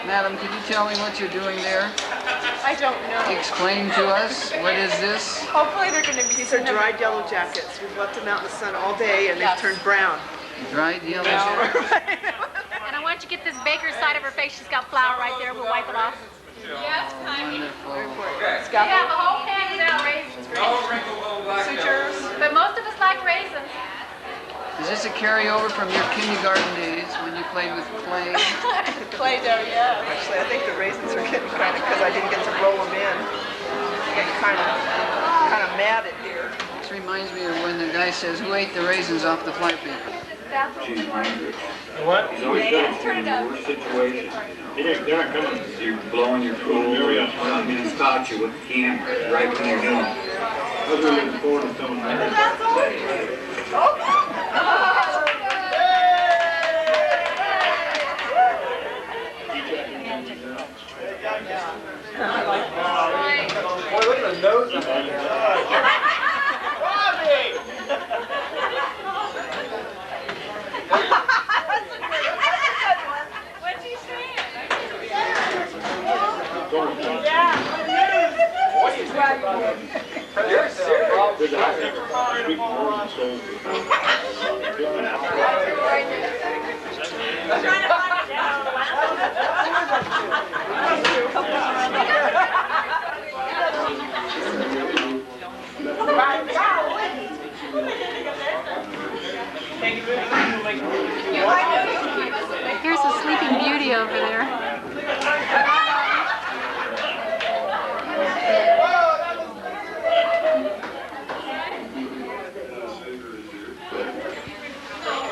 Madam, could you tell me what you're doing there? I don't know. Explain to us. What is this? Hopefully they're going to be... These are dried yellow jackets. We've left them out in the sun all day and they've turned brown. Dried yellow jackets? And I want you to get this baker's side of her face. She's got flour right there. We'll wipe it off. Yes, honey. We have a whole pan without raisins. Sutures. But most of us like raisins. Is this a carryover from your kindergarten days when you played with clay? Play-Doh, yeah. Actually, I think the raisins are getting kind of, because I didn't get to roll them in. I'm getting kind of mad at here. This reminds me of when the guy says, "Who ate the raisins off the fly paper?" What? Turn it up. They're not coming. You're blowing your cool. I'm going to spot you with the camera right when you're doing it. I was really looking forward to coming back. That's all. Boy, look at the nose on that. Robbie! What'd you say? Here's a sleeping beauty over there.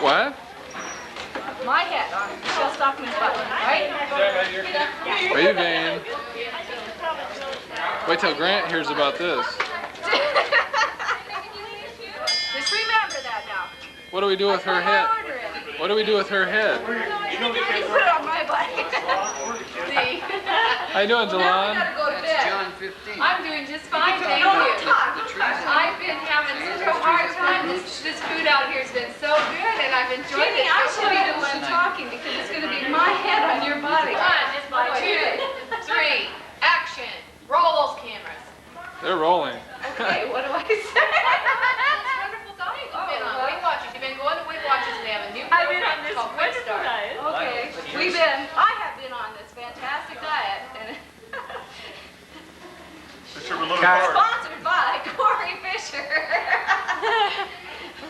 What? My hat on. Still Stockman's button, right? Waving. Wait till Grant hears about this. Just remember that now. What do we do with her head? What do we do with her head? Put it on my body. See? How you doing, Now we Jalon? gotta go to bed. John 15. I'm doing just fine, thank you. I've been having such a hard time. This food out here has been so good, and I've enjoyed it. I should be the one talking because it's going to be my head on your body. 1, 2, 3, action. Roll those cameras. They're rolling. Okay, what do I say? It's wonderful diet you've been on. Weight Watchers. You've been going to Weight Watchers and they have a new I've been on program this called Quick wonderful Start. diet. Okay, I have been on this fantastic diet. And sponsored by Corey Fisher.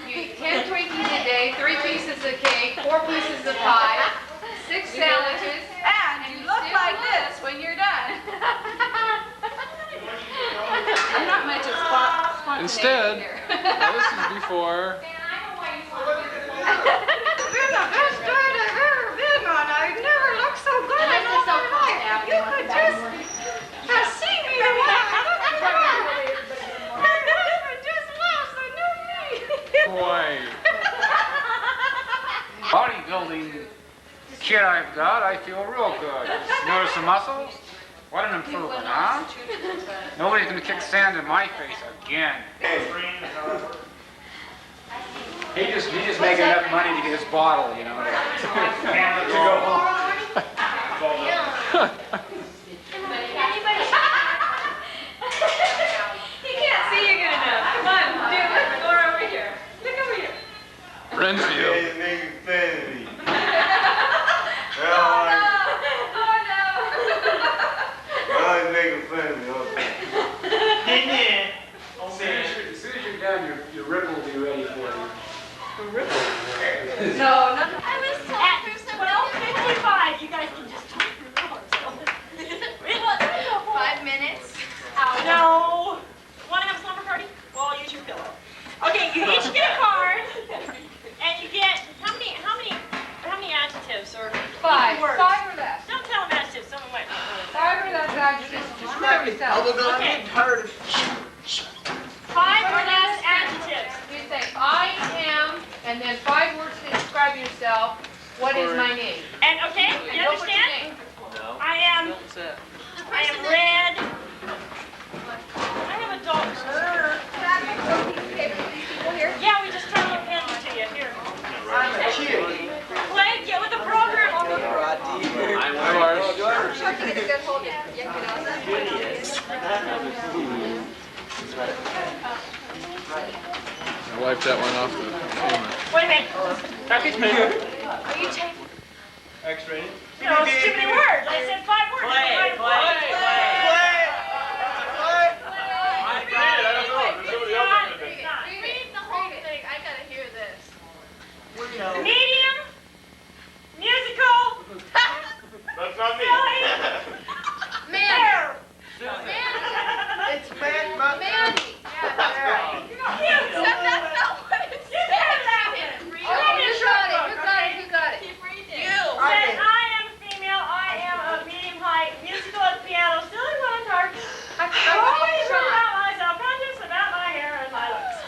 You eat 10 Twinkies a day, 3 pieces of cake, 4 pieces of pie, 6 sandwiches, and you look like this when you're done. I'm not much of spontaneity Instead, here. now this is before. Been the best diet I've ever been on. I've never looked so good in all my life. You could just see me in that. My husband just lost a new knee. Boy. Bodybuilding kit I've got, I feel real good. Notice the muscles? What an improvement, huh? Nobody's gonna kick sand in my face again. He just making enough money to get his bottle, you know. To go home. He can't see you good enough. Come on, do it. Go over here. Look over here. Renfield. Hey, making fun of me. Oh no. I like making fun of me. As soon as you're done, your ripple will be ready for you. No. I was told there's some 12:55. You guys can just talk for hours. 5 minutes. No. Want to have a slumber party? Well, I'll use your pillow. Okay, you each get a card, and you get how many adjectives or Five. words? 5 or less. Don't tell them adjectives. Someone might not know. 5 or less adjectives. Describe yourself. Okay. 5 or less adjectives. You say I am, and then 5 words to describe yourself. What is my name? And okay, you And what's your understand? name? I am red. I have a dog. Yeah, we just turn the pins to you. Here. Play, get with the program. Hi, Marsh. I wiped that one off the camera. Wait a minute. Are you taking? X-rated. No, it's too many words. I said 5 words. Play. Read the whole thing. I gotta hear this. Medium. Musical. That's not me. Mandy. Fair. It's Mandy. Mandy. That's not what it says. Oh, you got it. Says I am female, I am a medium height, musical at the piano, still in one heart. Always about myself, conscious about my hair and my looks.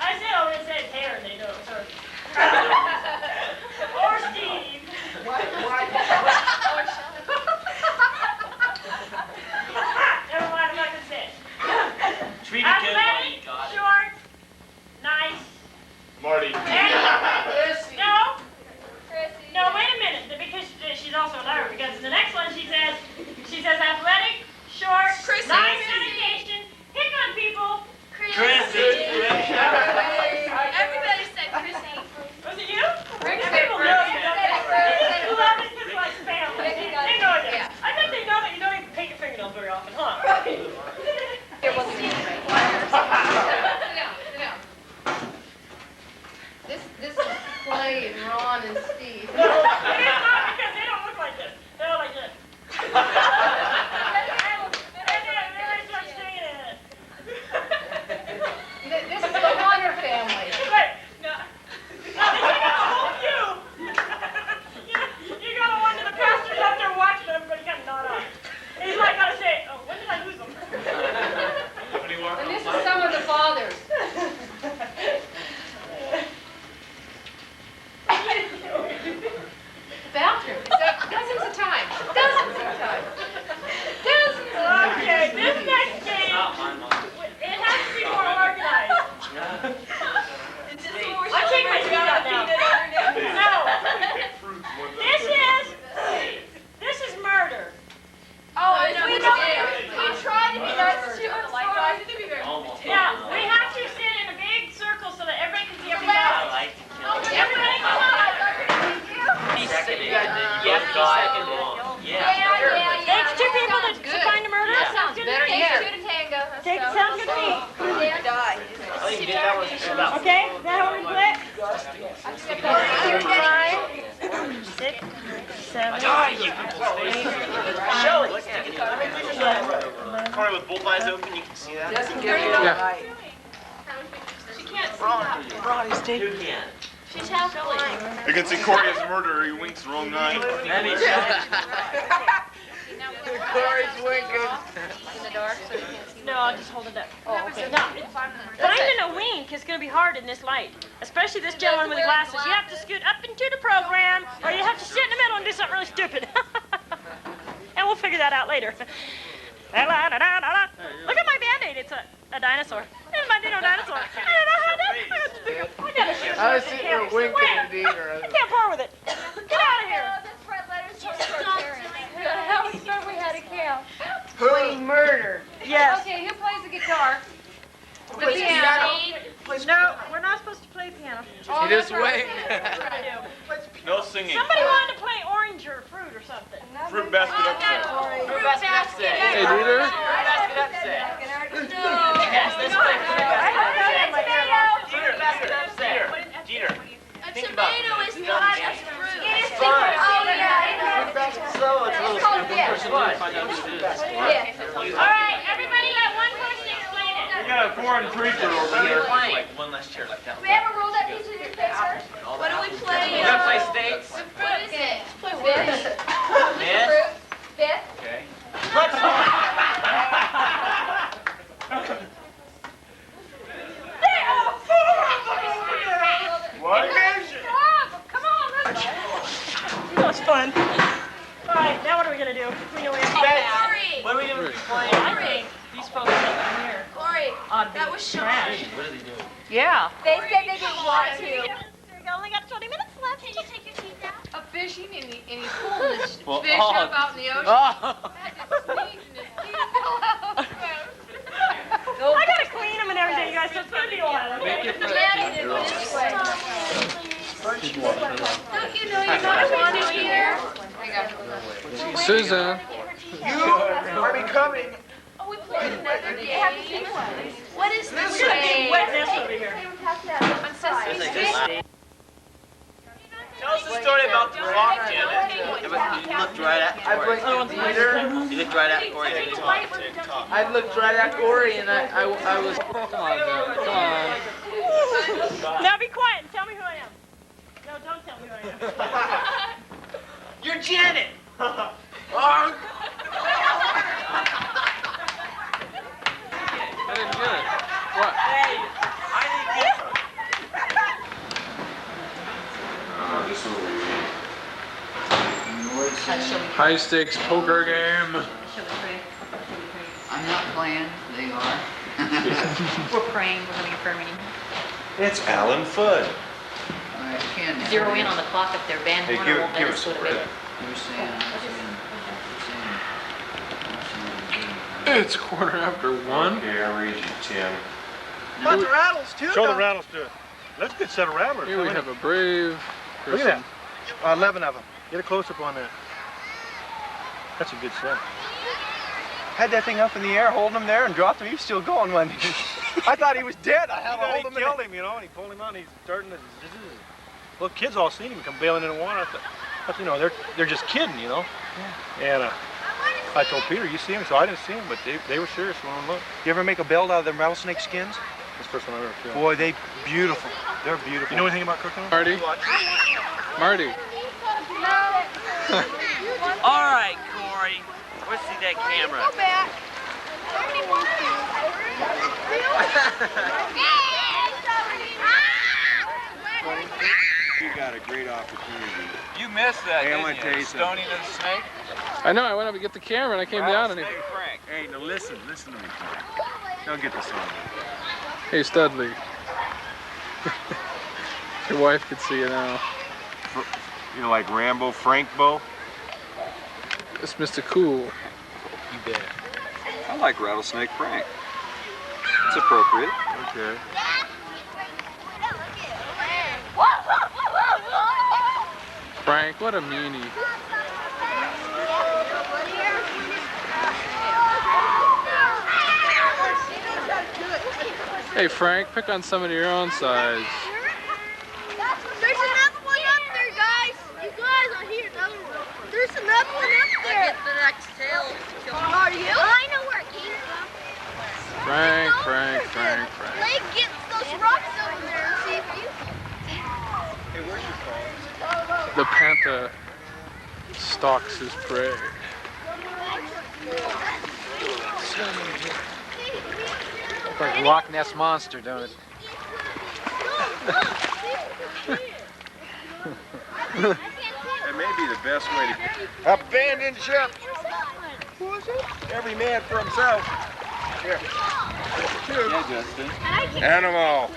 I said I would have said hair and they don't, sorry. Or Steve. Never mind, I'm not going to say it. Athletic, short, nice. Marty. No, wait a minute, because she's also an Irish, because in the next one she says athletic, short, nice education, pick on people. Everybody said Chrissy. Was it you? People know you don't. You love it because it's like family. They know it. I bet they know that you don't even paint your fingernails very often, huh? This is Clay and Ron and Steve. It is not because they don't look like this. They look like this. And they start singing it. This is the Hunter family. Wait, no. No, they take out the whole cube. You gotta wonder the pastor's up there watching everybody kind of nod off. And he's like, gotta say, oh, when did I lose them? And this is some of the fathers. Bathroom. Dozens of times. Dozens of times. Dozens of times. Okay, this next game, it has to be more organized. I'll take my feet out now. No. This is murder. Oh, no, We we tried to be nice to Yeah, we have to sit in a big circle so that everybody can see everybody else. Everybody come on. Takes 2 people to find a murder. That sounds better. Yeah. Sounds good to me. Okay, is that how we split? 5, 6, 7, 8, Corey, with both eyes open, you can see that. Yeah. She's half blind. You can see Corey as a murderer. He winks the wrong eye. Corey's winking. No, I'll just hold it up. Oh, okay. No, finding a wink is going to be hard in this light, especially this gentleman with the glasses. You have to scoot up into the program, or you have to sit in the middle and do something really stupid. And we'll figure that out later. Look at a dinosaur. There's my dino dinosaur. I don't know how to. I gotta shoot. I was sitting there winking at Dieter. I can't part with it. Get out of here. That's red letters to our parents. How much fun we had at camp. Playing murder. Yes. Okay, who plays the guitar? The Plays piano. No, we're not supposed to play piano. Oh, He just that's right. waited. No singing. Somebody wanted to play orange or fruit or something. Fruit basket upset. Fruit basket. Hey, Dieter. Jeter. A tomato is not a fruit. It is fine. Oh, yeah. Fruit basket so it's a little called stupid. fish. All right, everybody let one person explain it. We got a foreign creature over here. One less chair like that. We ever roll that piece of newspaper? What do we play? You gotta play states. What is it? Fish. Man. Fruit. Fish. Okay. What? Come on, let's go. That was fun. All right, now what are we gonna do? We know we have Corey. What are we gonna be playing? I think these folks in here Corey. ought to That be was Sean. trash. What are they doing? Yeah. They said they didn't want to. There you go. Only got 20 minutes left. Can you take your teeth out? A fishing and he's pulling this Well, fish up out in the ocean. Oh. Had to sneeze and his teeth fell out. I gotta clean them and everything, you guys. So it's gonna be a while. Okay? Maddie did it this way. Don't you know you're not wanted here? Susan. You are becoming. Oh, we played another game. What is this We're gonna do game? wetness over here. On Sesame Street? Tell us the story about the rock jamming. You looked right at I blinked at Dieter. You looked right at Corey. I looked right at Corey and I was. Come on, man. Come on. Now be quiet and tell me who I am. No, don't tell me who I am. You're Janet. I didn't get it. What? High stakes poker game. I'm not playing. They are. We're praying, we're having a prayer meeting. It's Alan Fudd. I can't. Zero in on the clock up there, Van Hey, Horner give won't let us us a go to bed. spread. You're saying. It's 1:15. Okay, I read you, Tim. Bunch of rattles too. Show the though. rattles to it. That's a good set of rattlers. Here we have a brave Look person. at that. 11 of them. Get a close-up on that. That's a good set. Had that thing up in the air, holding him there, and dropped him. He was still going when I thought he was dead. I had to hold him. He killed him, you know, and he pulled him out, and he's starting to. Well, kids all seen him come bailing in the water. But, you know, they're just kidding, you know. Yeah. And I told Peter, you see him? So I didn't see him, but they were serious when I looked. You ever make a belt out of them rattlesnake skins? That's the first one I ever killed. Boy, they beautiful. They're beautiful. You know anything about cooking them? Marty? Marty. All right, Corey. Let's see that camera. Go back. Nobody wants You got a great opportunity. You missed that, Hey, I'm gonna didn't tell you? you something. Stoning of the snake? I know, I went up to get the camera and I came down and he... Frank. Hey, now listen to me, Frank. Don't get this on. Hey, Studley. Your wife could see you now. You know, like Rambo, Frank-Bo? It's Mr. Cool. You bet. I like Rattlesnake Frank. It's appropriate. Okay. Frank, what a meanie. Hey, Frank, pick on somebody your own size. There's another one up there, guys. You guys, I hear another one. There's another one up there. Get the next tail. Are you? I know where it came from. Frank. Blake gets those rocks over there and see if you. Hey, where's your phone? The panther stalks his prey. Looks like a Loch Ness monster, don't it? That may be the best way to... Abandon ship! Every man for himself. Here. Yeah, Justin. Animal.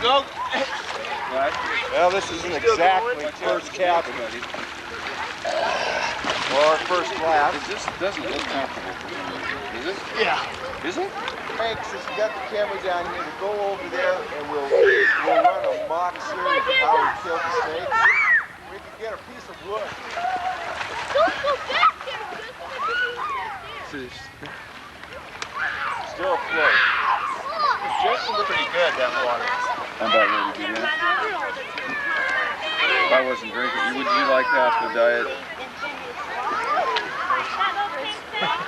Go. Well, this isn't exactly first cabin. Or first class. This doesn't look comfortable for me. Is it? Yeah. Is it? Hank, since we got the camera down here, to go over there and we'll run a mock series of how we killed the snake. We can get a piece of wood. Don't go back there. Still afloat. Justin's pretty good, that water. I'm about ready to get in. If I wasn't drinking, would you like to ask the diet?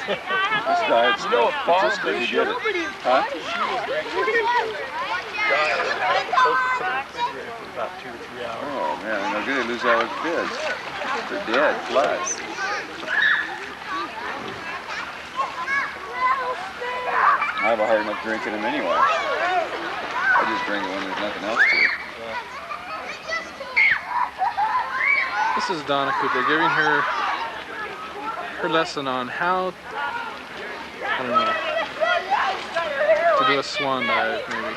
This diet stuff, it's just good to get it. Huh? About 2 to 3 hours. Oh man, no good, they lose all their kids. They're dead, flat. I have a hard enough drinking them anyway. I just drink it when there's nothing else to it. This is Donna Cooper giving her lesson on how, I don't know, to do a swan dive maybe.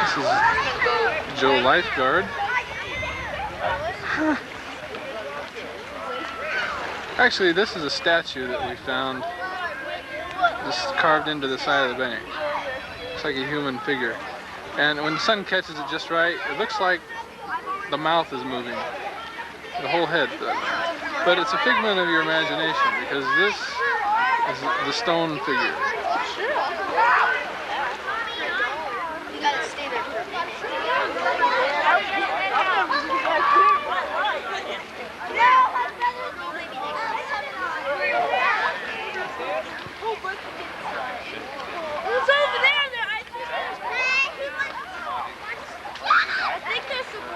This is Joe Lifeguard. Actually, this is a statue that we found just carved into the side of the bank. It's like a human figure. And when the sun catches it just right, it looks like the mouth is moving. The whole head does. But it's a figment of your imagination because this is the stone figure. You gotta stay there for a minute. Who's over there? I think there's some more.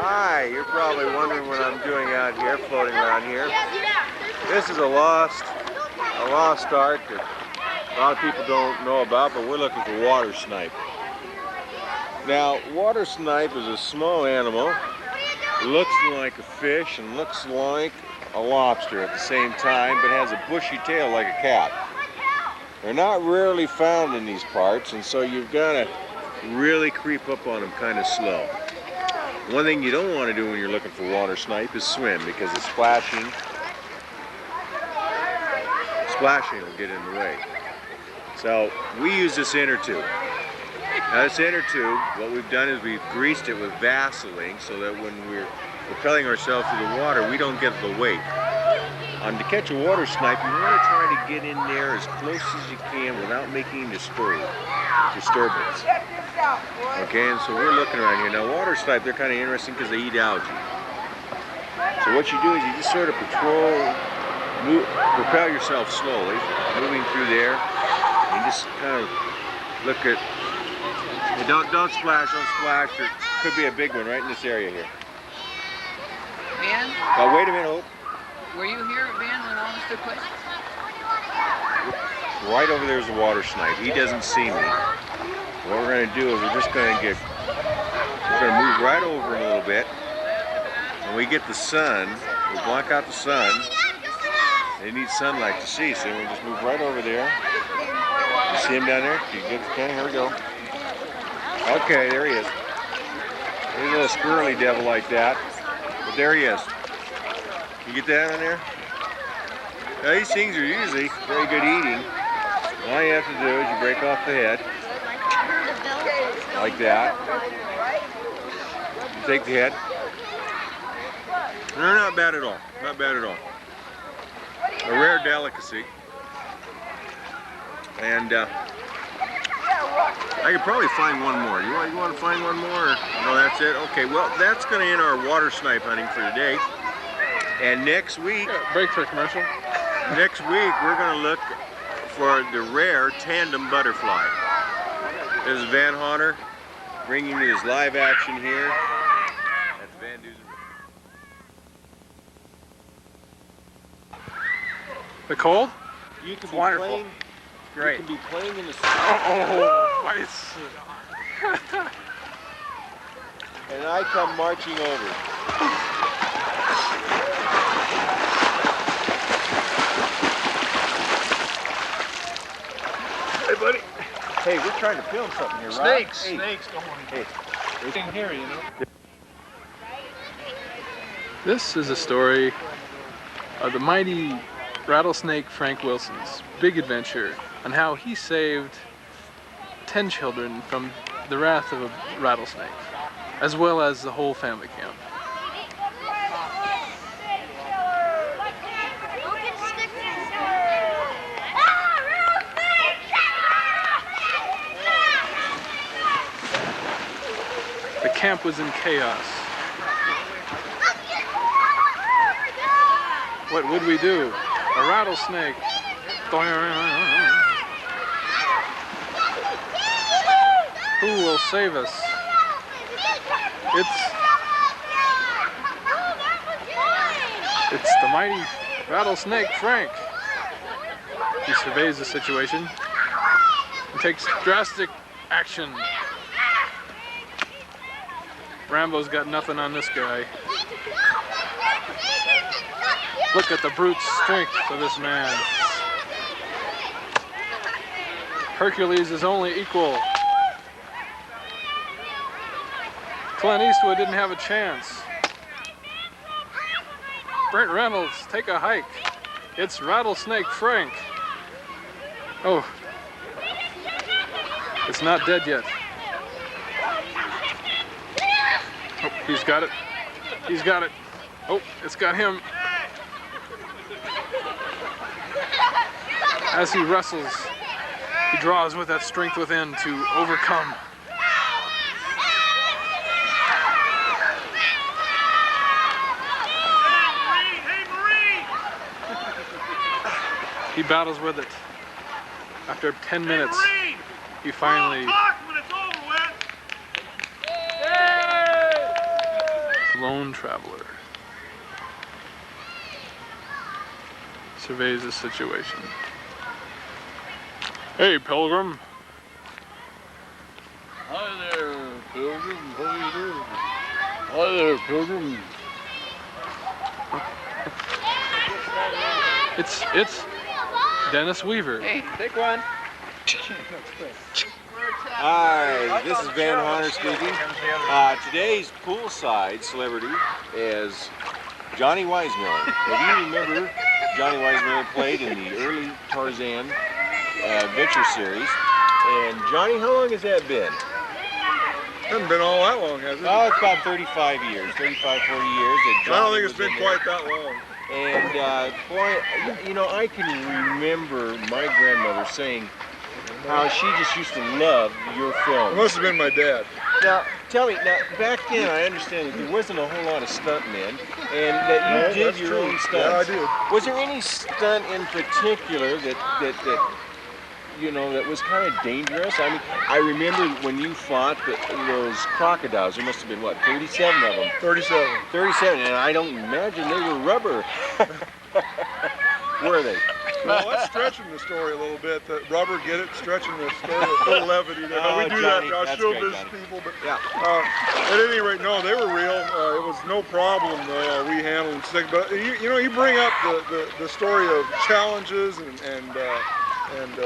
Hi, you're probably wondering what I'm doing out here, floating around here. This is a lost art that a lot of people don't know about, but we're looking for water snipe. Now, water snipe is a small animal, looks like a fish and looks like a lobster at the same time, but has a bushy tail like a cat. They're not rarely found in these parts, and so you've got to really creep up on them kind of slow. One thing you don't want to do when you're looking for water snipe is swim, because the splashing will get in the way. So we use this inner tube. Now this inner tube, what we've done is we've greased it with Vaseline so that when we're propelling ourselves through the water, we don't get the weight. To catch a water snipe, you want to try to get in there as close as you can without making disturbance. Okay, and so we're looking around here. Now water snipe, they're kind of interesting because they eat algae. So what you do is you just sort of propel yourself slowly, moving through there, and just kind of look at, don't splash, there could be a big one right in this area here. Ben? Now wait a minute, Hope. Were you here, Ben, when all this took place? Right over there is a water snipe. He doesn't see me. What we're going to do is we're going to move right over him a little bit. When we get the sun, we block out the sun. They need sunlight to see, so we'll just move right over there. You see him down there? Okay, here we go. Okay, there he is. He's a little squirrely devil like that, but there he is. You get that on there? Now, these things are usually very good eating. All you have to do is you break off the head, like that. You take the head. They're not bad at all. Not bad at all. A rare delicacy. And I could probably find one more. You want to find one more? No, that's it? Okay, well, that's going to end our water snipe hunting for today. And next week... break for a commercial. Next week, we're going to look for the rare tandem butterfly. This is Van Honor bringing you this live action here. That's Van Dusen. The cold? You can be wonderful. Playing, great. You can be playing in the sun. Oh, nice. And I come marching over. trying to film something here, Rob. Snakes, Hey. snakes, don't worry. Hey. Everything here, you know. This is a story of the mighty rattlesnake Frank Wilson's big adventure on how he saved 10 children from the wrath of a rattlesnake, as well as the whole family camp. The camp was in chaos. What would we do? A rattlesnake. Who will save us? It's the mighty rattlesnake Frank. He surveys the situation and takes drastic action. Rambo's got nothing on this guy. Look at the brute strength of this man. Hercules is only equal. Clint Eastwood didn't have a chance. Brent Reynolds, take a hike. It's Rattlesnake Frank. Oh, it's not dead yet. Oh, he's got it. He's got it. Oh, it's got him. As he wrestles, he draws with that strength within to overcome. He battles with it. After 10 minutes, he finally lone traveler surveys the situation. Hey, Pilgrim. Hi there, Pilgrim. How you doing? Hi there, Pilgrim. It's Dennis Weaver. Hey, take one. Hi, this is Van Hunter speaking. Today's poolside celebrity is Johnny Weissmuller. If you remember, Johnny Weissmuller played in the early Tarzan adventure series. And Johnny, how long has that been? Hasn't been all that long, has it? Oh, it's about 35 years, 35, 40 years. That Johnny I don't think it's was been in there. quite that long. And boy, you know, I can remember my grandmother saying how she just used to love your film. It must have been my dad. Now, tell me, now back then I understand that there wasn't a whole lot of stuntmen, and that you did your own stunts. Yeah, I did. Was there any stunt in particular that you know, that was kind of dangerous? I mean, I remember when you fought those crocodiles, there must have been, what, 37 of them? 37. 37, and I don't imagine they were rubber. Were they? Well, that's stretching the story a little bit. That rubber, get it? Stretching the story, a little levity there. Oh, We do Johnny, that to our that's showbiz great, Johnny. people. But Yeah. at any rate, no, they were real. It was no problem. We handled things. But you know, you bring up the story of challenges and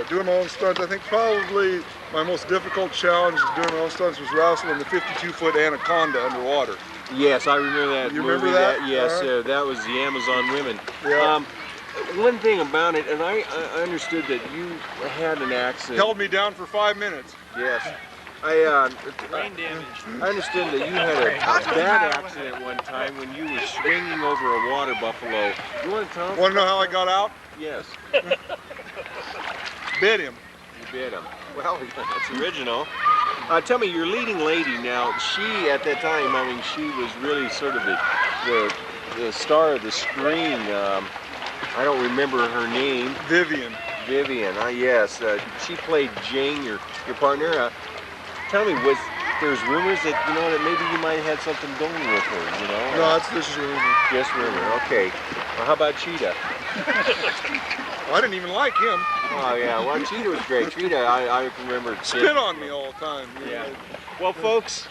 doing my own stunts. I think probably my most difficult challenge of doing my own stunts was wrestling the 52-foot anaconda underwater. Yes, I remember that. You movie. remember that? Yes, that was the Amazon Women. Yeah. One thing about it, and I understood that you had an accident. Held me down for 5 minutes. Yes. I understood that you had a bad accident one time when you were swinging over a water buffalo. You want to tell us? Want to know how I got out? Yes. Bit him. You bit him. Well, that's original. Tell me, your leading lady now, she, at that time, I mean, she was really sort of the star of the screen. I don't remember her name. Vivian. Vivian, yes. She played Jane, your partner. Tell me, there's rumors that, you know, that maybe you might have had something going with her, you know? No, this is rumor. Just rumor, okay. Well, how about Cheetah? I didn't even like him. Oh, yeah, well, Cheetah was great. Cheetah, I remember. Spit on me all the time. Yeah. Well, folks.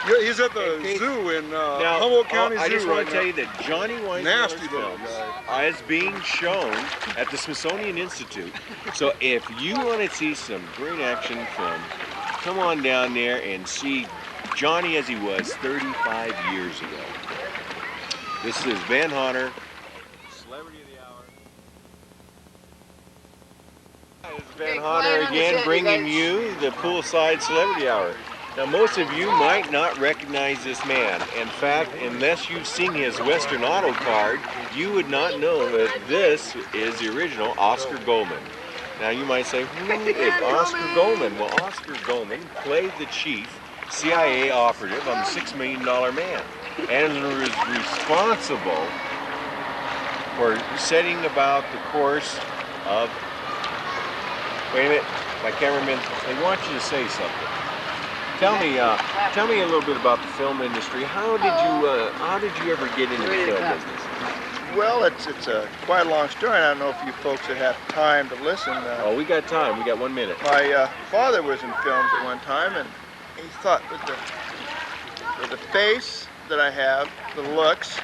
Yeah, he's at the zoo in Humboldt County Zoo. I just want right to tell now. you that Johnny Weissmuller's films is being shown at the Smithsonian Institute. So if you want to see some great action films, come on down there and see Johnny as he was 35 years ago. This is Van Hunter, Celebrity of the Hour. This is Van Hunter again, bringing you the Poolside Celebrity Hour. Now, most of you might not recognize this man. In fact, unless you've seen his Western Auto card, you would not know that this is the original Oscar Goldman. Now, you might say, who is Oscar Goldman? Well, Oscar Goldman played the chief CIA operative on the $6 Million Man and was responsible for setting about the course of... Wait a minute, my cameraman, they want you to say something. Tell me a little bit about the film industry. How did you ever get into the film business? Well, it's quite a long story. I don't know if you folks would have time to listen. Oh, we got time. We got 1 minute. My father was in films at one time, and he thought with the face that I have, the looks,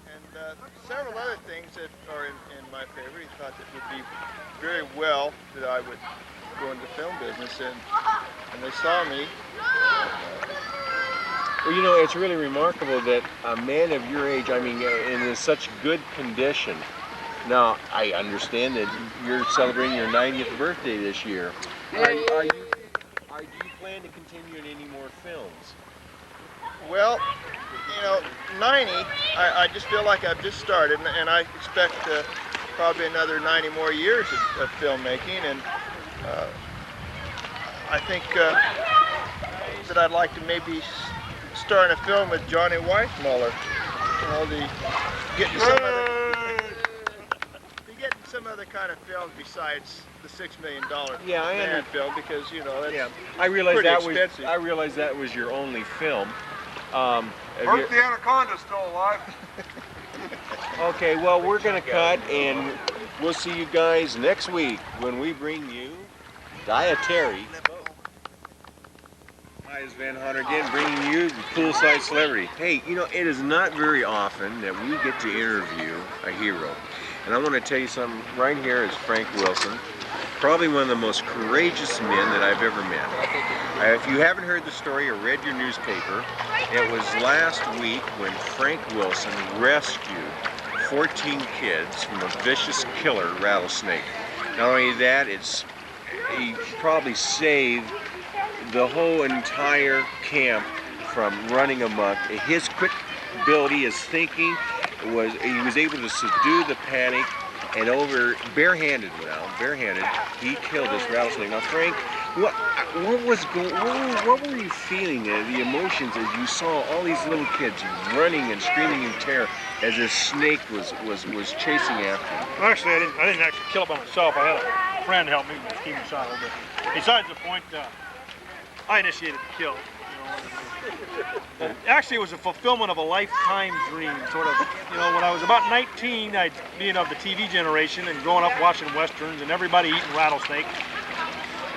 and several other things that are in my favor, he thought that would be very well that I would go into the film business, and they saw me. Well, you know, it's really remarkable that a man of your age, I mean, in such good condition. Now, I understand that you're celebrating your 90th birthday this year. Do you plan to continue in any more films? Well, you know, 90, I just feel like I've just started, and I expect probably another 90 more years of filmmaking, and I think that I'd like to maybe star in a film with Johnny Weissmuller. You know, getting some other kind of film besides the $6 Million Man film, because you know that's I realized expensive. I realized that was your only film. Hope the Anaconda's still alive. Okay, well, we're going to cut, and we'll see you guys next week when we bring you Dietary. Hi, it's Van Hunter again, bringing you the Poolside Celebrity. Hey, you know, it is not very often that we get to interview a hero. And I want to tell you something. Right here is Frank Wilson, probably one of the most courageous men that I've ever met. If you haven't heard the story or read your newspaper, it was last week when Frank Wilson rescued 14 kids from a vicious killer rattlesnake. Not only that, he probably saved the whole entire camp from running amok. His quick ability, his thinking, he was able to subdue the panic, and barehanded, he killed this rattlesnake. Now, Frank, what were you feeling, the emotions as you saw all these little kids running and screaming in terror as this snake was chasing after you? Well, actually, I didn't actually kill it by myself. I had a friend help me keep him shot a little bit. Besides the point, I initiated the kill. Actually, it was a fulfillment of a lifetime dream, sort of. You know, when I was about 19, being of the TV generation and growing up watching westerns and everybody eating rattlesnake,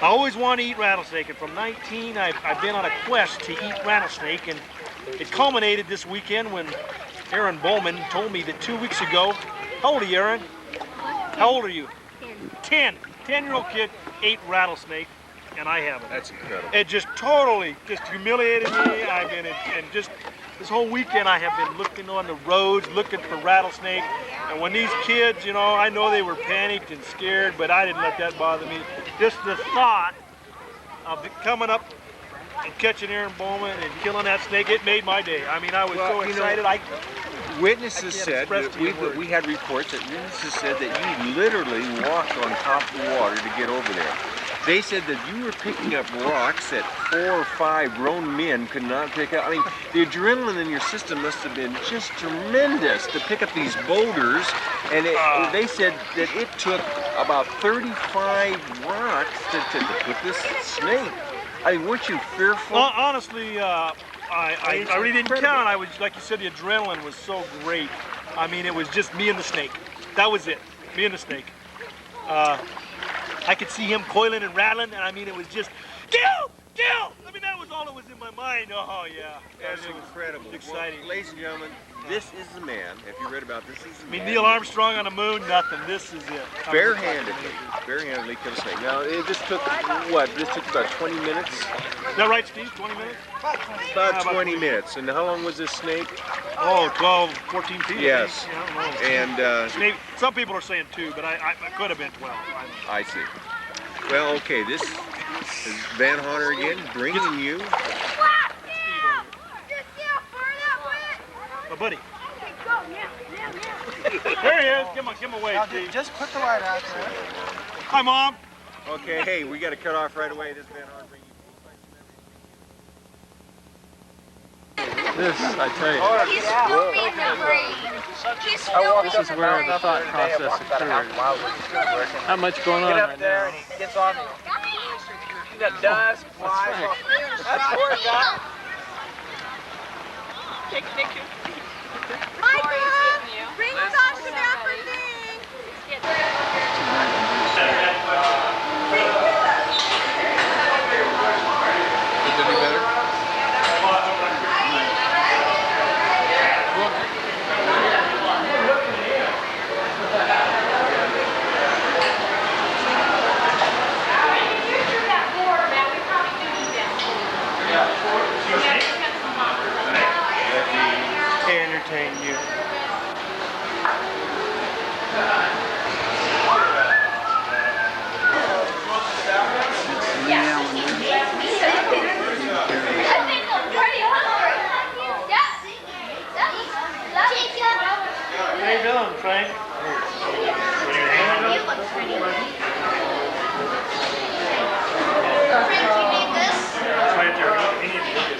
I always wanted to eat rattlesnake. And from 19, I've been on a quest to eat rattlesnake, and it culminated this weekend when Aaron Bowman told me that 2 weeks ago. How old are you, Aaron? How old are you? 10. 10-year-old kid ate rattlesnake. And I haven't. That's incredible. It just totally humiliated me. And just this whole weekend I have been looking on the roads, looking for rattlesnake. And when these kids, you know, I know they were panicked and scared, but I didn't let that bother me. Just the thought of coming up and catching Aaron Bowman and killing that snake, it made my day. I mean, I was so excited. Witnesses said that we had reports that witnesses said that you literally walked on top of the water to get over there. They said that you were picking up rocks that 4 or 5 grown men could not pick up. I mean, the adrenaline in your system must have been just tremendous to pick up these boulders. And they said that it took about 35 rocks to put this snake. I mean, weren't you fearful? Honestly, I really didn't count. I was, like you said, the adrenaline was so great. I mean, it was just me and the snake. That was it, me and the snake. I could see him coiling and rattling, and I mean, it was just, kill! I mean, that was all that was in my mind. Oh, yeah. That's incredible. Exciting. Well, ladies and gentlemen, this is the man. If you read about this, is the man. Neil Armstrong on the moon, nothing. This is it. Barehandedly killed a snake. Now, it just took, what? This took about 20 minutes? Is that right, Steve? 20 minutes? About 20 minutes. And how long was this snake? Oh, 12, 14 feet. Yes. And maybe, some people are saying 2, but I could have been 12. I see. Well, okay, this is Van Hunter again, bringing you. My buddy. There he is. Give him away, Steve. Just put the light out there. Hi, Mom. Okay, hey, we got to cut off right away. This Van Hunter bringing This, I tell you. He's still being the brain. He's still This is where the thought process occurs. Not much going on right now. And he gets on me. You got dust, flies. That's poor guy. Michael, bring Sasha down for thing. Did it do better? Entertain you. How you doing, Frank? Right there. You need to look at it.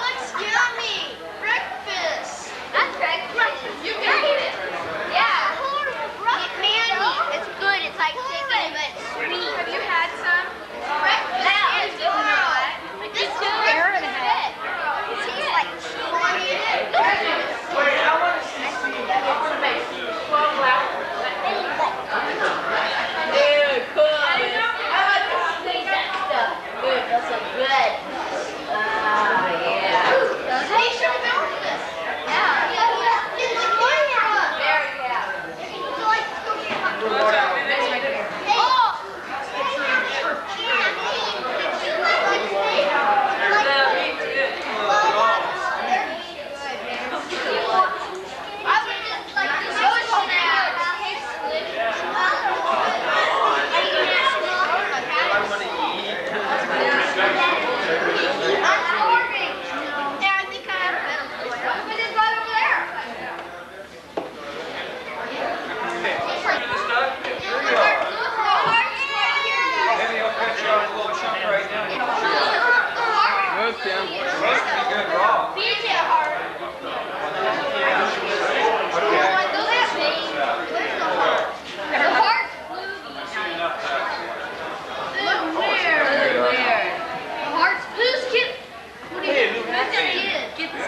Looks yummy. Breakfast. That's breakfast. You can eat it. Yeah. Candy. It's good. It's like chicken, but it's sweet. Have you had some? Breakfast. That is good. This is very good. It tastes like cheese. Wait, I want to see. I want to make 12 hours. Dude, cool. I like to squeeze that stuff. Dude, that's so good. Yeah. Hey, show me this. Yeah. It's a camera. Very good. Would you like to go get my Hey. Oh.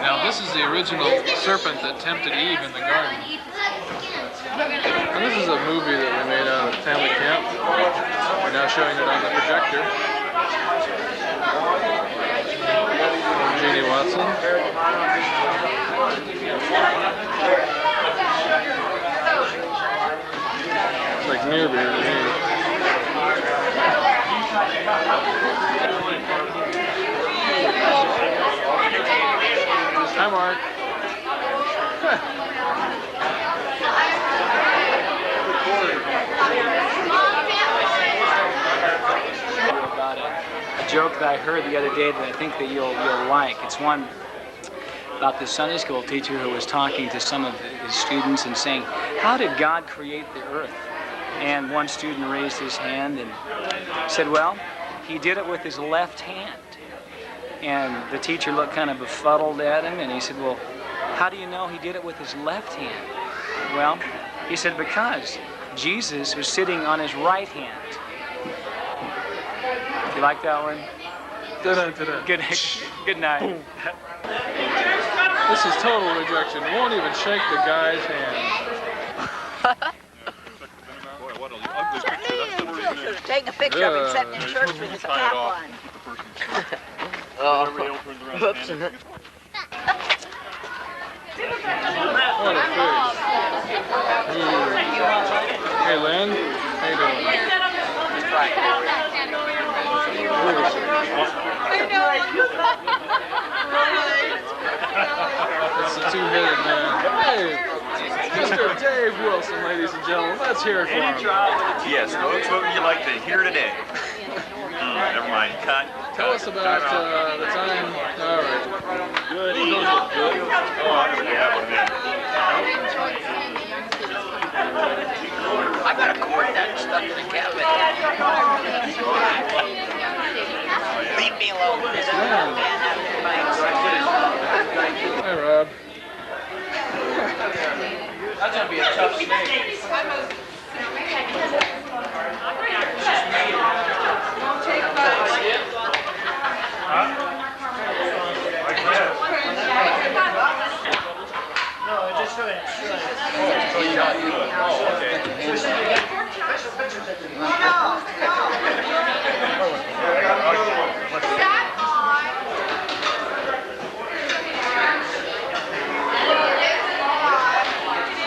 Now this is the original serpent that tempted Eve in the garden. And this is a movie that we made out of Family Camp. We're now showing it on the projector. Jeannie Watson. It's like near beer to me. Hi, Mark. About a joke that I heard the other day that I think that you'll like. It's one about the Sunday school teacher who was talking to some of his students and saying, "How did God create the earth?" And one student raised his hand and said, "Well, he did it with his left hand." And the teacher looked kind of befuddled at him, and he said, "Well, how do you know he did it with his left hand?" Well, he said, "Because Jesus was sitting on his right hand." You like that one? Good, good night. This is total rejection. Won't even shake the guy's hand. Taking a picture of him sitting in church with his cap on. Oh, whoops. What a fish. Hey, Lynn. How you doing? It's a two-headed man. Hey, Mr. Dave Wilson, ladies and gentlemen. Let's hear it for him. Yes, folks, what would you like to hear today? Never mind. Cut. Tell us about the time. All right. Good. Good. Oh, I'm going to have one then. I got a cord that stuck in the cabinet. Leave me alone. Hi, Rob. That's going to be a tough snake. No, just so that.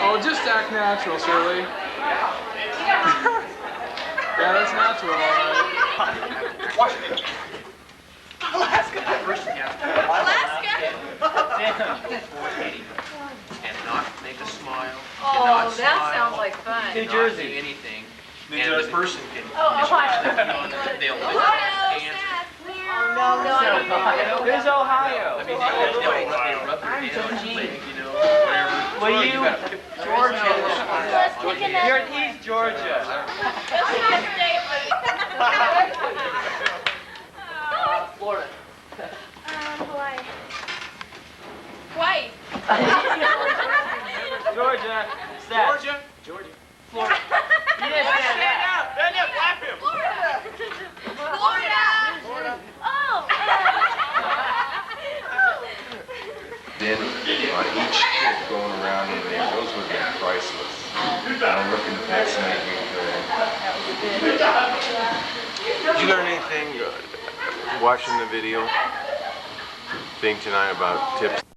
Oh, just act natural, Shirley. Yeah, that's natural, all right. Washington. Alaska. Alaska? And not make a smile. Oh, that sounds like fun. New Jersey. Anything. And the person can. Oh, Ohio. They'll lift Ohio. their hands. No, Ohio. Where's Ohio? I mean, they rub their hands on your leg, you know, whatever. What are you? Georgia. You're in East Georgia. Florida. Hawaii. Hawaii. Georgia. Stat. Georgia. Florida. You didn't stand that. Stand up, clap him. Florida. Oh. Then on each trip going around in there, those would have been priceless. I'm looking at that snake. Did you learn anything watching the video thing tonight about tips?